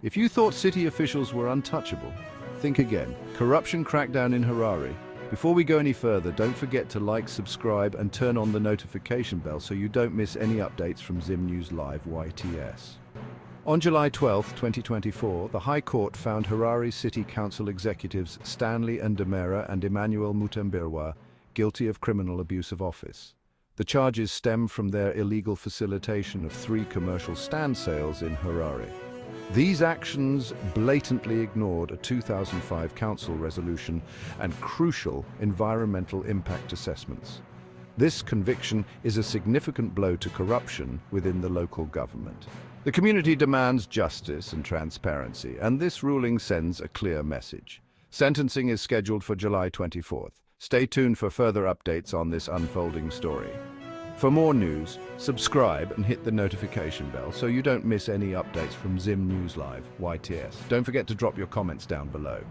If you thought city officials were untouchable, think again. Corruption crackdown in Harare. Before we go any further, don't forget to like, subscribe, and turn on the notification bell so you don't miss any updates from Zim News Live YTS. On July 12, 2024, the High Court found Harare City Council executives Stanley Ndemera and Emmanuel Mutembirwa guilty of criminal abuse of office. The charges stem from their illegal facilitation of 3 commercial stand sales in Harare. These actions blatantly ignored a 2005 council resolution and crucial environmental impact assessments. This conviction is a significant blow to corruption within the local government. The community demands justice and transparency, and this ruling sends a clear message. Sentencing is scheduled for July 24th. Stay tuned for further updates on this unfolding story. For more news, subscribe and hit the notification bell so you don't miss any updates from Zim News Live YTS. Don't forget to drop your comments down below.